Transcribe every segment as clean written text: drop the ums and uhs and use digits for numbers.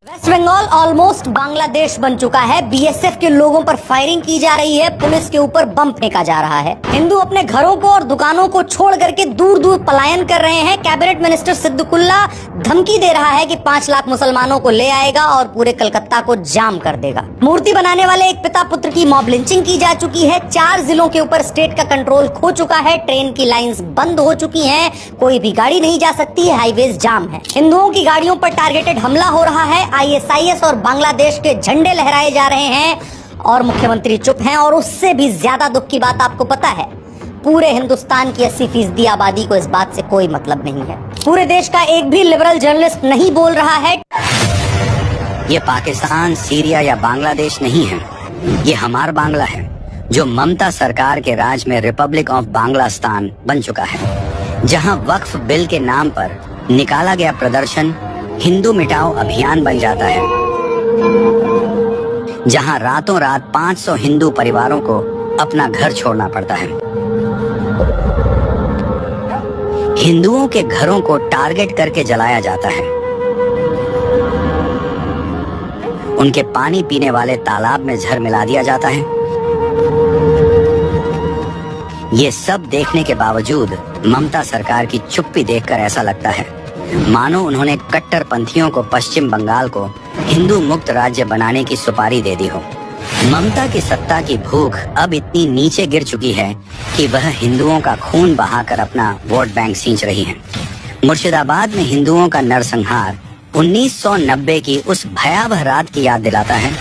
Waste Bengal almost Bangladesh बन चुका है। बीएसएफ के लोगों पर फायरिंग की जा रही है, पुलिस के ऊपर बम फेंका जा रहा है। हिंदू अपने घरों को और दुकानों को छोड़ करके दूर दूर पलायन कर रहे हैं। कैबिनेट मिनिस्टर सिद्दुकुल्ला धमकी दे रहा है कि 5 लाख मुसलमानों को ले आएगा और पूरे कलकत्ता को जाम कर देगा। मूर्ति बनाने वाले एक पिता पुत्र की मॉब लिंचिंग की जा चुकी है। 4 जिलों के ऊपर स्टेट का कंट्रोल खो चुका है। ट्रेन की लाइंस बंद हो चुकी हैं, कोई भी गाड़ी नहीं जा सकती है, हाईवेज जाम है। हिंदुओं की गाड़ियों पर टारगेटेड हमला हो रहा है। आईएसआईएस और बांग्लादेश के झंडे लहराए जा रहे हैं और मुख्यमंत्री चुप हैं। और उससे भी ज्यादा दुख की बात आपको पता है, पूरे हिंदुस्तान की 80% आबादी को इस बात से कोई मतलब नहीं है। पूरे देश का एक भी लिबरल जर्नलिस्ट नहीं बोल रहा है। ये पाकिस्तान, सीरिया या बांग्लादेश नहीं है, ये हमार बांग्ला है, जो ममता सरकार के राज में रिपब्लिक ऑफ बांग्लास्तान बन चुका है, जहां वक्फ बिल के नाम पर निकाला गया प्रदर्शन हिंदू मिटाओ अभियान बन जाता है, जहां रातों रात 500 हिंदू परिवारों को अपना घर छोड़ना पड़ता है। हिंदुओं के घरों को टारगेट करके जलाया जाता है, उनके पानी पीने वाले तालाब में जहर मिला दिया जाता है। ये सब देखने के बावजूद ममता सरकार की चुप्पी देखकर ऐसा लगता है मानो उन्होंने कट्टरपंथियों को पश्चिम बंगाल को हिंदू मुक्त राज्य बनाने की सुपारी दे दी हो। ममता की सत्ता की भूख अब इतनी नीचे गिर चुकी है कि वह हिंदुओं का खून बहाकर अपना वोट बैंक सींच रही है। मुर्शिदाबाद में हिंदुओं का नरसंहार 1990 की उस भयावह रात की याद दिलाता है,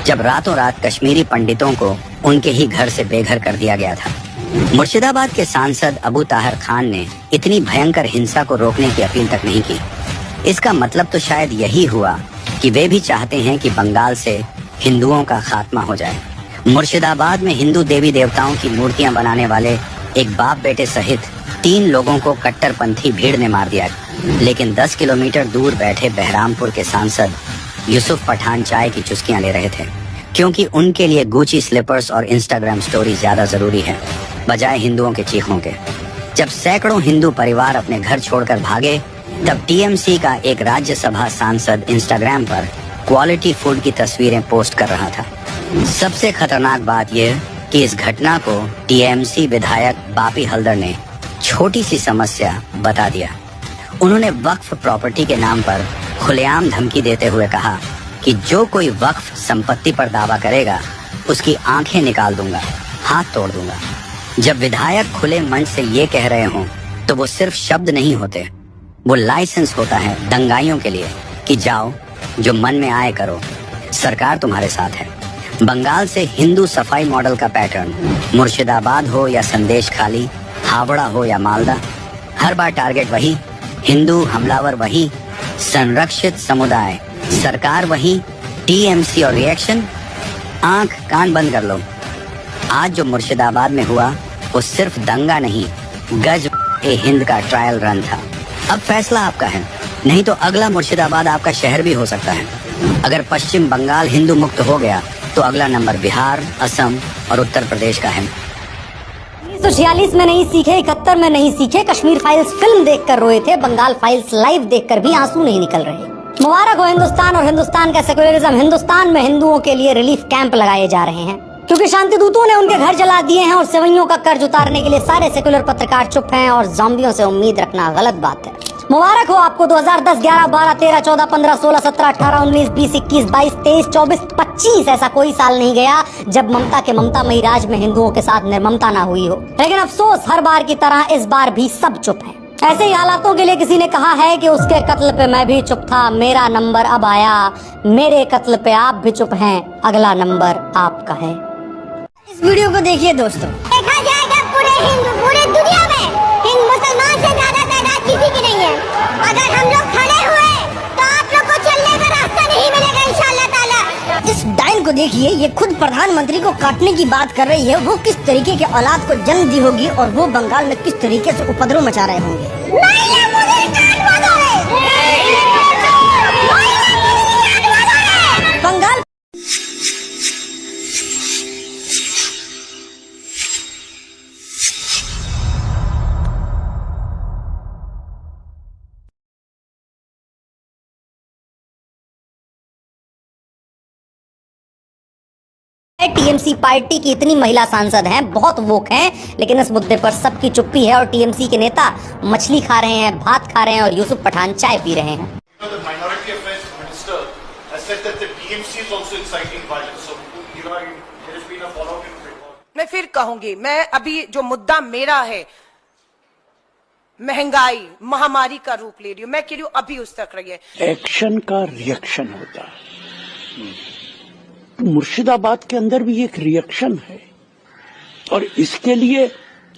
जब रातों रात कश्मीरी पंडितों को उनके ही घर से बेघर कर दिया गया था। मुर्शिदाबाद के सांसद अबू ताहिर खान ने इतनी भयंकर हिंसा को रोकने की अपील तक नहीं की। इसका मतलब तो शायद यही हुआ कि वे भी चाहते हैं कि बंगाल से हिंदुओं का खात्मा हो जाए। मुर्शिदाबाद में हिंदू देवी देवताओं की मूर्तियां बनाने वाले एक बाप बेटे सहित 3 लोगों को कट्टरपंथी भीड़ ने मार दिया, लेकिन 10 किलोमीटर दूर बैठे बहरामपुर के सांसद यूसुफ पठान चाय की चुस्कियां ले रहे थे, क्योंकि उनके लिए गुची स्लीपर्स और इंस्टाग्राम स्टोरी ज्यादा जरूरी है बजाय हिंदुओं के चीखों के। जब सैकड़ों हिंदू परिवार अपने घर छोड़कर भागे, तब टीएमसी का एक राज्यसभा सांसद इंस्टाग्राम पर क्वालिटी फूड की तस्वीरें पोस्ट कर रहा था। सबसे खतरनाक बात यह कि इस घटना को टीएमसी विधायक बापी हल्दर ने छोटी सी समस्या बता दिया। उन्होंने वक्फ प्रॉपर्टी के नाम पर खुलेआम धमकी देते हुए कहा कि जो कोई वक्फ संपत्ति पर दावा करेगा उसकी आंखें निकाल दूंगा, हाथ तोड़ दूंगा। जब विधायक खुले मंच से ये कह रहे हों तो वो सिर्फ शब्द नहीं होते, वो लाइसेंस होता है दंगाइयों के लिए कि जाओ जो मन में आए करो, सरकार तुम्हारे साथ है। बंगाल से हिंदू सफाई मॉडल का पैटर्न, मुर्शिदाबाद हो या संदेश खाली, हावड़ा हो या मालदा, हर बार टारगेट वही, हिंदू हमलावर वही, संरक्षित समुदाय, सरकार वही, टीएमसी और रिएक्शन। आंख कान बंद कर लो। आज जो मुर्शिदाबाद में हुआ वो सिर्फ दंगा नहीं, गज ए हिंद का ट्रायल रन था। अब फैसला आपका है, नहीं तो अगला मुर्शिदाबाद आपका शहर भी हो सकता है। अगर पश्चिम बंगाल हिंदू मुक्त हो गया तो अगला नंबर बिहार, असम और उत्तर प्रदेश का है। 1946 में नहीं सीखे, 71 में नहीं सीखे। कश्मीर फाइल्स फिल्म देखकर रोए थे, बंगाल फाइल्स लाइव देखकर भी आंसू नहीं निकल रहे। मुबारक हो हिंदुस्तान और हिंदुस्तान का सेक्युलरिज्म। हिंदुस्तान में हिंदुओं के लिए रिलीफ कैंप लगाए जा रहे हैं, क्योंकि शांति दूतों ने उनके घर जला दिए हैं और सेवैयों का कर्ज उतारने के लिए सारे सेक्युलर पत्रकार चुप हैं और ज़ॉम्बियों से उम्मीद रखना गलत बात है। मुबारक हो आपको 2010, 11, 12, 13, 14, 15, 16, 17, 18, 19, 20, 21, 22, 23, 24, 25 ऐसा कोई साल नहीं गया जब ममता के ममतामयी राज में हिंदुओं के साथ निर्ममता ना हुई हो। लेकिन अफसोस, हर बार की तरह इस बार भी सब चुप हैं। ऐसे ही हालातों के लिए किसी ने कहा है कि उसके कत्ल पे मैं भी चुप था, मेरा नंबर अब आया, मेरे कत्ल पे आप भी चुप हैं, अगला नंबर आपका है। इस वीडियो को देखिए दोस्तों। देखा जाएगा पूरे दुनिया में हिंदू मुसलमान से ज्यादा तादाद किसी की नहीं है। अगर हम लोग खड़े हुए तो आप लोग को चलने का रास्ता नहीं मिलेगा इंशाअल्लाह ताला। इस डाइन को देखिए, ये खुद प्रधानमंत्री को काटने की बात कर रही है। वो किस तरीके के औलाद को जन्म दी होगी और वो बंगाल में किस तरीके से उपद्रव मचा रहे होंगे। है टीएमसी पार्टी की इतनी महिला सांसद हैं, बहुत वोक हैं, लेकिन इस मुद्दे पर सबकी चुप्पी है और टीएमसी के नेता मछली खा रहे हैं, भात खा रहे हैं और यूसुफ पठान चाय पी रहे हैं। मैं फिर कहूंगी, मैं अभी जो मुद्दा मेरा है महंगाई महामारी का रूप ले रही हूँ, मैं कह रही हूँ अभी उस तक रही है। एक्शन का रिएक्शन होता है, तो मुर्शिदाबाद के अंदर भी एक रिएक्शन है और इसके लिए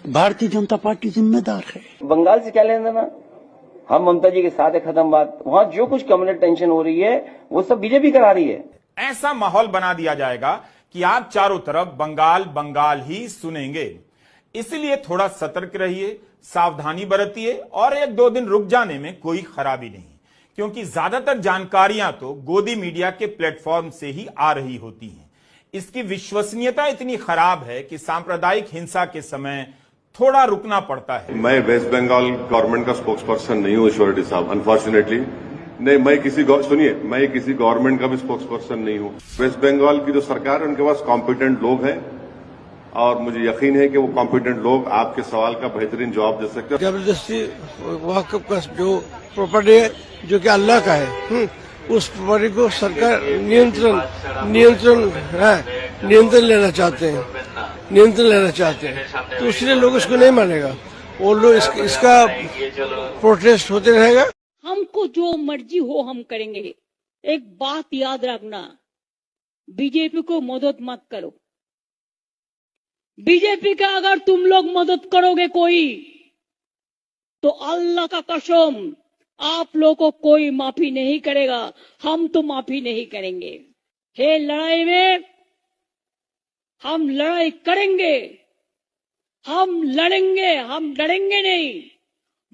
भारतीय जनता पार्टी जिम्मेदार है। बंगाल से क्या लेना देना, हम ममता जी के साथ है, खत्म बात। वहां जो कुछ कम्युनल टेंशन हो रही है वो सब बीजेपी करा रही है। ऐसा माहौल बना दिया जाएगा कि आप चारों तरफ बंगाल बंगाल ही सुनेंगे। इसलिए थोड़ा सतर्क रहिए, सावधानी बरतिए और 1-2 दिन रुक जाने में कोई खराबी नहीं, क्योंकि ज्यादातर जानकारियां तो गोदी मीडिया के प्लेटफॉर्म से ही आ रही होती हैं। इसकी विश्वसनीयता इतनी खराब है कि सांप्रदायिक हिंसा के समय थोड़ा रुकना पड़ता है। मैं वेस्ट बंगाल गवर्नमेंट का स्पोक्स पर्सन नहीं हूँ ईश्वर रेड्डी साहब, अनफॉर्चुनेटली। नहीं, मैं किसी गवर्नमेंट का भी स्पोक्स पर्सन नहीं हूँ। वेस्ट बंगाल की जो सरकार है उनके पास कॉम्पिटेंट लोग हैं और मुझे यकीन है कि वो कॉम्पिटेंट लोग आपके सवाल का बेहतरीन जवाब दे सकते हैं। जबरदस्ती वक्फ का जो प्रॉपर्टी है जो कि अल्लाह का है, उस प्रॉपर्टी को सरकार नियंत्रण लेना चाहते हैं, तो इसलिए लोग इसको नहीं मानेगा। वो लोग इसका प्रोटेस्ट होते रहेगा। हमको जो मर्जी हो हम करेंगे। एक बात याद रखना, बीजेपी को मदद मत करो। बीजेपी का अगर तुम लोग मदद करोगे कोई, तो अल्लाह का कसम आप लोगों को कोई माफी नहीं करेगा, हम तो माफी नहीं करेंगे। हे लड़ाई में हम लड़ाई करेंगे, हम लड़ेंगे, हम डरेंगे नहीं।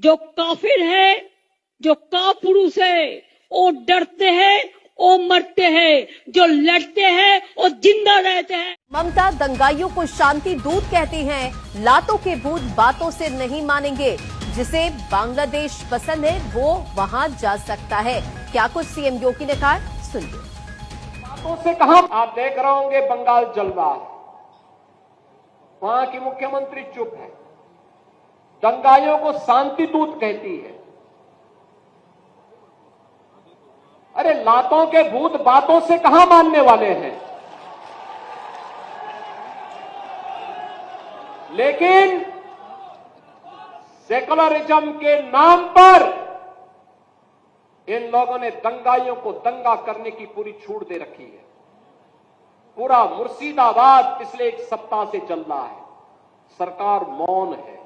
जो काफिर है, जो कापुरुष है, वो डरते हैं, वो मरते हैं, जो लड़ते हैं वो जिंदा रहते हैं। ममता दंगाइयों को शांति दूत कहती हैं, लातों के भूत बातों से नहीं मानेंगे। जिसे बांग्लादेश पसंद है वो वहां जा सकता है। क्या कुछ सीएम योगी ने कहा, सुनिए। बातों से कहा, आप देख रहे होंगे बंगाल जल रहा है, वहां की मुख्यमंत्री चुप है, दंगाइयों को शांति दूत कहती है। अरे लातों के भूत बातों से कहां मानने वाले हैं। लेकिन सेकुलरिज्म के नाम पर इन लोगों ने दंगाइयों को दंगा करने की पूरी छूट दे रखी है। पूरा मुर्शिदाबाद पिछले 1 सप्ताह से चल रहा है, सरकार मौन है।